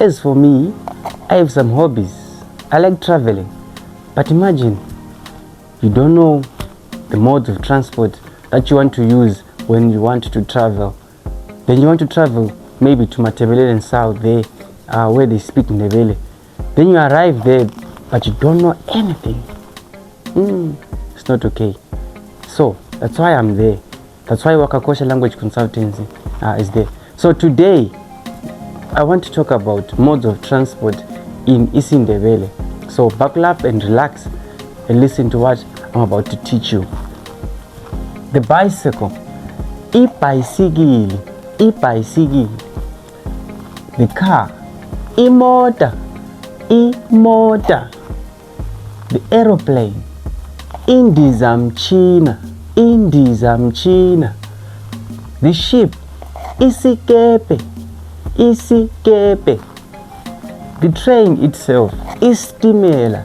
As for me, I have some hobbies. I like traveling. But imagine, you don't know the modes of transport that you want to use when you want to travel. Then you want to travel maybe to ndebele and south there, where they speak ndebele. Then you arrive there, but you don't know anything. It's not okay. So that's why I'm there. That's why Wakakosha Language Consultancy is there. So today, I want to talk about modes of transport in ndebele. So buckle up and relax and listen to what I'm about to teach you. The bicycle, ibysikili. The car, imota. The aeroplane, indizamtshina. The ship, isikepe. The train itself, isitimela.